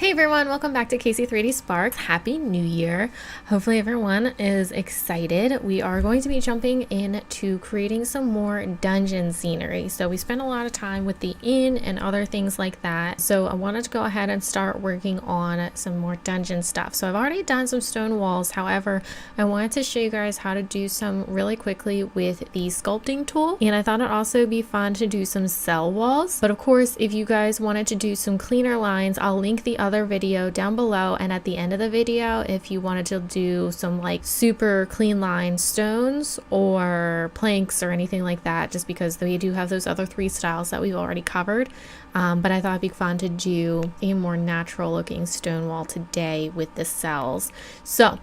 Hey everyone, welcome back to Casey 3D Sparks. Happy New Year. Hopefully everyone is excited. We are going to be jumping into creating some more dungeon scenery. So we spent a lot of time with the inn and other things like that. So I wanted to go ahead and start working on some more dungeon stuff. So I've already done some stone walls. However, I wanted to show you guys how to do some really quickly with the sculpting tool. And I thought it'd also be fun to do some cell walls. But of course, if you guys wanted to do some cleaner lines, I'll link the other video down below, and at the end of the video, if you wanted to do some like super clean line stones or planks or anything like that, just because we do have those other three styles that we've already covered, but I thought it'd be fun to do a more natural looking stone wall today with the cells. So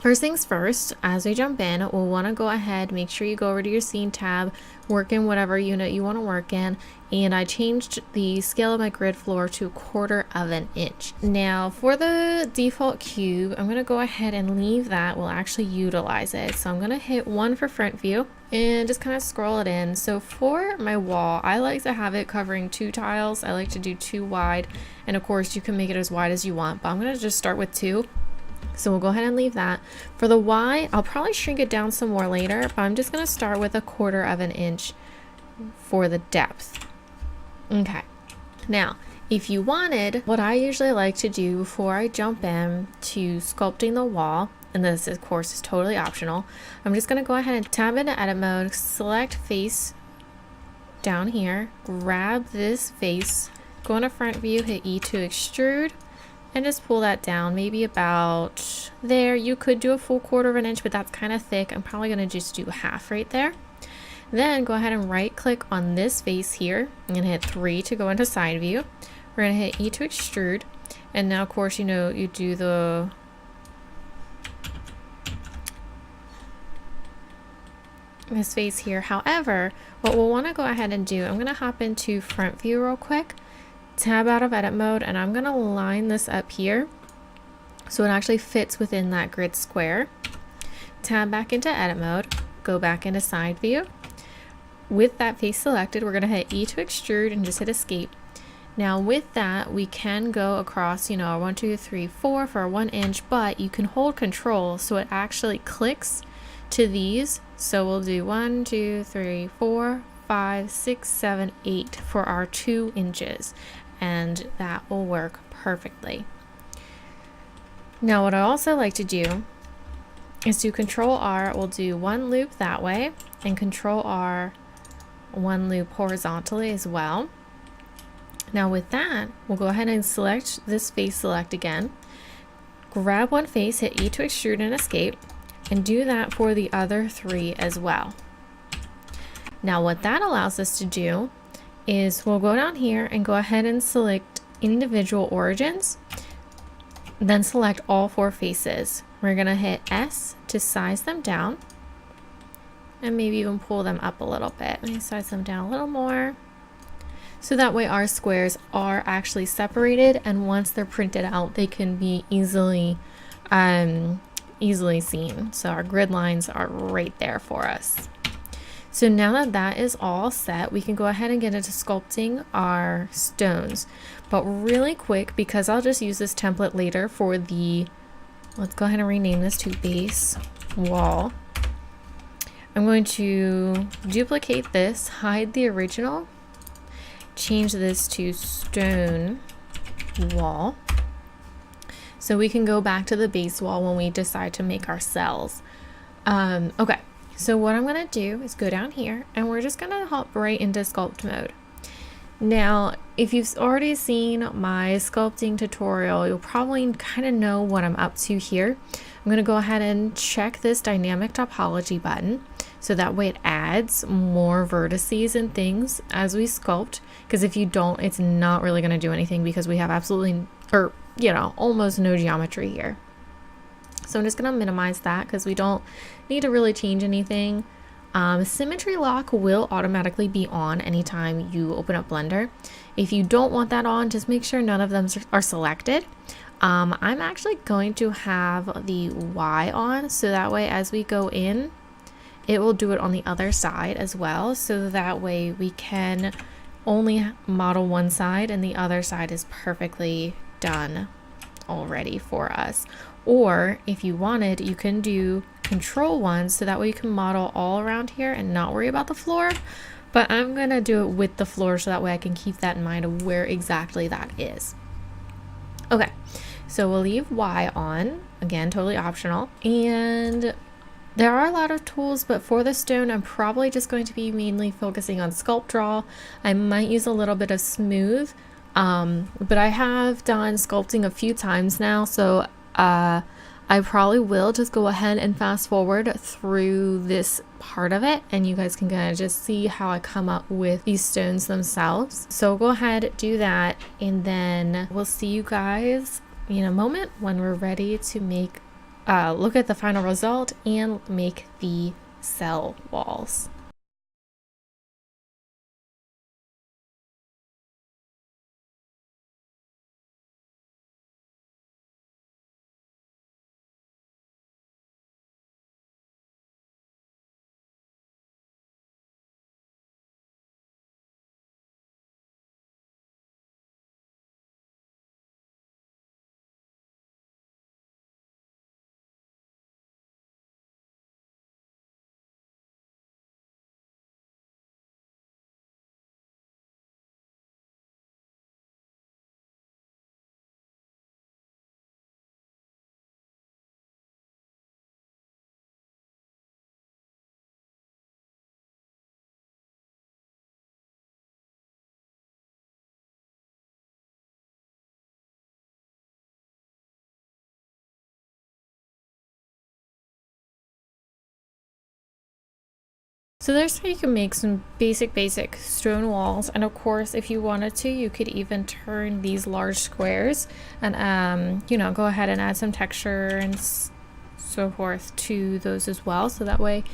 first things first, as we jump in, we'll want to go ahead, make sure you go over to your scene tab, work in whatever unit you want to work in, and I changed the scale of my grid floor to 1/4 of an inch. Now for the default cube, I'm going to go ahead and leave that. We'll actually utilize it. So I'm going to hit 1 for front view and just kind of scroll it in. So for my wall, I like to have it covering 2 tiles. I like to do 2 wide, and of course you can make it as wide as you want, but I'm going to just start with 2. So we'll go ahead and leave that. For the Y, I'll probably shrink it down some more later, but I'm just going to start with 1/4 of an inch for the depth. Okay. Now, if you wanted, what I usually like to do before I jump in to sculpting the wall, and this of course is totally optional, I'm just going to go ahead and tab into edit mode, select face down here, grab this face, go into front view, hit E to extrude, and just pull that down maybe about there. You could do a full 1/4 of an inch, but that's kind of thick. I'm probably going to just do half right there. Then go ahead and right click on this face here and hit 3 to go into side view. We're going to hit E to extrude, and now of course you do this face here. However, what we'll want to go ahead and do, I'm going to hop into front view real quick, tab out of edit mode, and I'm going to line this up here so it actually fits within that grid square. Tab back into edit mode, go back into side view. With that face selected, we're going to hit E to extrude and just hit escape. Now with that, we can go across, 1, 2, 3, 4 for 1 inch, but you can hold control so it actually clicks to these. So we'll do 1, 2, 3, 4, 5, 6, 7, 8 for our 2 inches, and that will work perfectly. Now what I also like to do is do Control R, we'll do 1 loop that way, and Control R 1 loop horizontally as well. Now with that, we'll go ahead and select this face select again, grab 1 face, hit E to extrude and escape, and do that for the other 3 as well. Now what that allows us to do is we'll go down here and go ahead and select individual origins, then select all 4 faces. We're going to hit S to size them down, and maybe even pull them up a little bit. Let me size them down a little more, so that way our squares are actually separated, and once they're printed out, they can be easily seen. So our grid lines are right there for us. So now that that is all set, we can go ahead and get into sculpting our stones. But really quick, because I'll just use this template later for the, let's go ahead and rename this to base wall. I'm going to duplicate this, hide the original, change this to stone wall, so we can go back to the base wall when we decide to make our cells. Okay, so what I'm going to do is go down here, and we're just going to hop right into sculpt mode. Now, if you've already seen my sculpting tutorial, you'll probably kind of know what I'm up to here. I'm going to go ahead and check this dynamic topology button, so that way it adds more vertices and things as we sculpt, because if you don't, it's not really going to do anything, because we have absolutely, or almost no geometry here. So I'm just going to minimize that because we don't need to really change anything. Symmetry lock will automatically be on anytime you open up Blender. If you don't want that on, just make sure none of them are selected. I'm actually going to have the Y on, so that way as we go in, it will do it on the other side as well, so that way we can only model one side and the other side is perfectly done already for us. Or if you wanted, you can do control ones, so that way you can model all around here and not worry about the floor. But I'm gonna do it with the floor, so that way I can keep that in mind of where exactly that is. Okay, so we'll leave Y on, again, totally optional. And there are a lot of tools, but for the stone, I'm probably just going to be mainly focusing on Sculpt Draw. I might use a little bit of Smooth, but I have done sculpting a few times now, so I probably will just go ahead and fast forward through this part of it, and you guys can kind of just see how I come up with these stones themselves. So go ahead, do that, and then we'll see you guys in a moment when we're ready to make look at the final result and make the cell walls. So there's how you can make some basic stone walls, and of course if you wanted to, you could even turn these large squares and you know, go ahead and add some texture and so forth to those as well, so that way,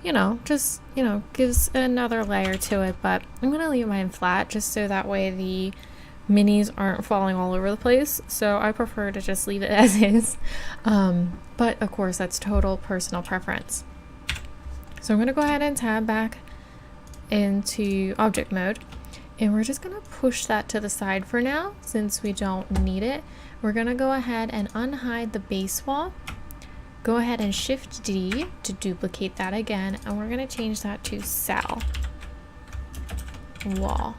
you know, just, you know, gives another layer to it. But I'm gonna leave mine flat just so that way the minis aren't falling all over the place, so I prefer to just leave it as is, but of course that's total personal preference. So I'm going to go ahead and tab back into object mode, and we're just going to push that to the side for now since we don't need it. We're going to go ahead and unhide the base wall, go ahead and Shift D to duplicate that again, and we're going to change that to cell wall,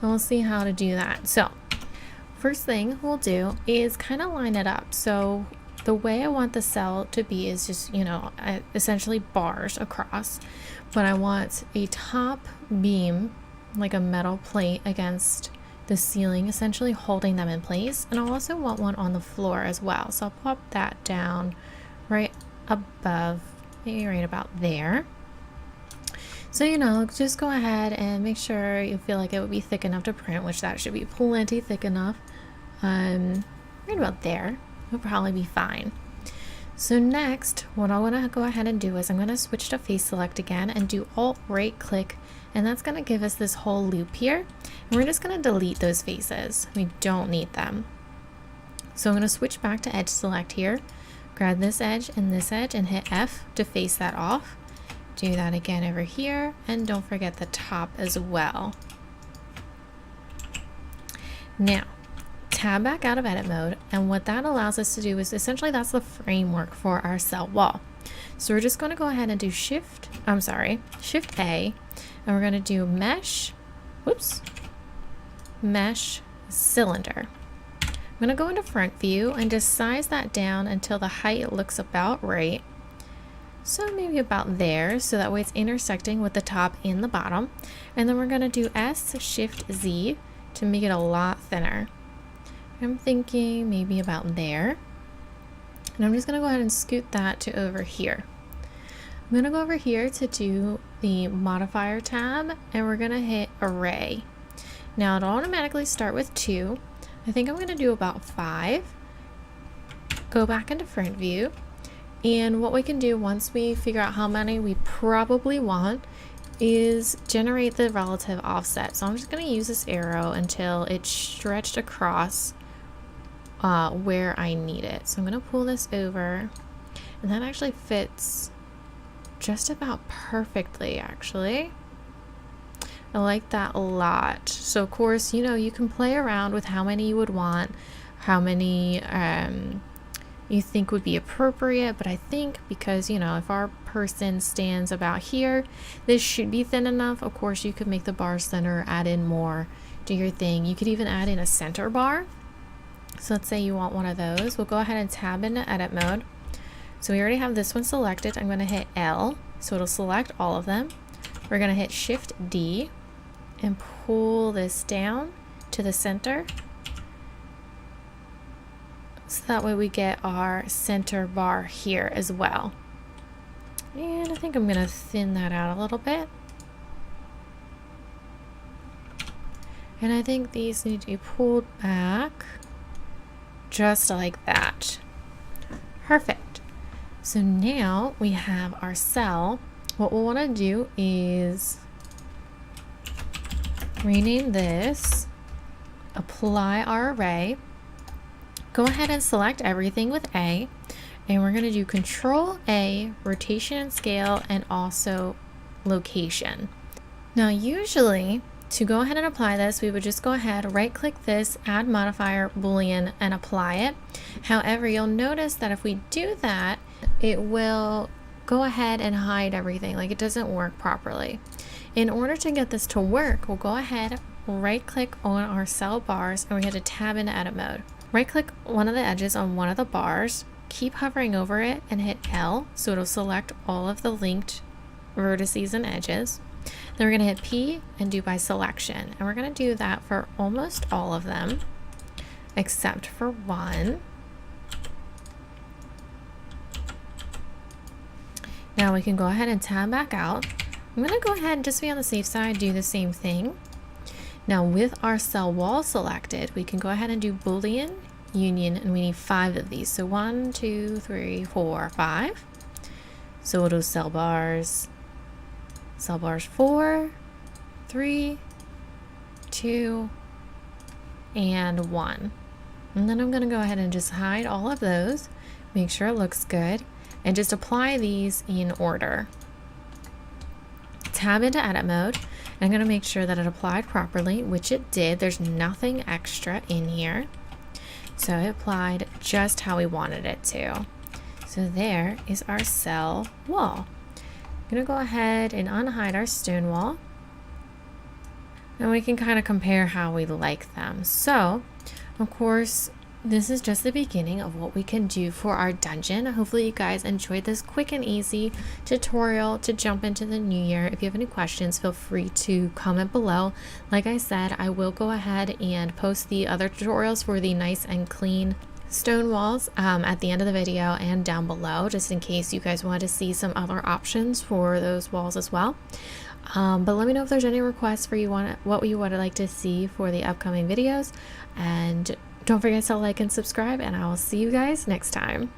and we'll see how to do that. So first thing we'll do is kind of line it up. So the way I want the cell to be is just, you know, essentially bars across, but I want a top beam, like a metal plate against the ceiling, essentially holding them in place. And I also want one on the floor as well. So I'll pop that down right above, maybe right about there. So, you know, just go ahead and make sure you feel like it would be thick enough to print, which that should be plenty thick enough. Right about there. Will probably be fine. So next, what I want to go ahead and do is I'm going to switch to face select again and do Alt right click, and that's going to give us this whole loop here, and we're just going to delete those faces. We don't need them. So I'm going to switch back to edge select here, grab this edge and hit F to face that off. Do that again over here, and don't forget the top as well. Now tab back out of edit mode, and what that allows us to do is essentially that's the framework for our cell wall. So we're just going to go ahead and do Shift A, and we're going to do mesh cylinder. I'm going to go into front view and just size that down until the height looks about right. So maybe about there, so that way it's intersecting with the top and the bottom. And then we're going to do Shift Z to make it a lot thinner. I'm thinking maybe about there. And I'm just going to go ahead and scoot that to over here. I'm going to go over here to do the modifier tab, and we're going to hit array. Now it'll automatically start with 2. I think I'm going to do about 5. Go back into front view. And what we can do once we figure out how many we probably want is generate the relative offset. So I'm just going to use this arrow until it's stretched across where I need it. So I'm going to pull this over, and that actually fits just about perfectly, actually. I like that a lot. So of course, you know, you can play around with how many you would want, how many you think would be appropriate, but I think because, you know, if our person stands about here, this should be thin enough. Of course, you could make the bars thinner, add in more, do your thing. You could even add in a center bar. So let's say you want one of those. We'll go ahead and tab into edit mode. So we already have this one selected. I'm going to hit L, so it'll select all of them. We're going to hit Shift D and pull this down to the center. So that way we get our center bar here as well. And I think I'm going to thin that out a little bit. And I think these need to be pulled back just like that. Perfect. So now we have our cell. What we'll want to do is rename this, apply our array. Go ahead and select everything with A, and we're going to do Control A, rotation and scale, and also location. Now usually to go ahead and apply this, we would just go ahead, right click this, add modifier, Boolean, and apply it. However, you'll notice that if we do that, it will go ahead and hide everything, like it doesn't work properly. In order to get this to work, we'll go ahead, right click on our cell bars, and we have to tab into edit mode. Right click one of the edges on one of the bars, keep hovering over it and hit L, so it'll select all of the linked vertices and edges. Then we're going to hit P and do by selection, and we're going to do that for almost all of them except for one. Now we can go ahead and tab back out. I'm going to go ahead and just be on the safe side, do the same thing. Now with our cell wall selected, we can go ahead and do Boolean union, and we need 5 of these. So 1, 2, 3, 4, 5. So we'll do cell bars 4, 3, 2, and 1. And then I'm going to go ahead and just hide all of those, make sure it looks good, and just apply these in order. Tab into edit mode. I'm going to make sure that it applied properly, which it did. There's nothing extra in here. So it applied just how we wanted it to. So there is our cell wall. I'm going to go ahead and unhide our stone wall. And we can kind of compare how we like them. So, of course, this is just the beginning of what we can do for our dungeon. Hopefully you guys enjoyed this quick and easy tutorial to jump into the new year. If you have any questions, feel free to comment below. Like I said, I will go ahead and post the other tutorials for the nice and clean stone walls at the end of the video and down below, just in case you guys want to see some other options for those walls as well. But let me know if there's any requests for what you would like to see for the upcoming videos, and don't forget to like and subscribe, and I will see you guys next time.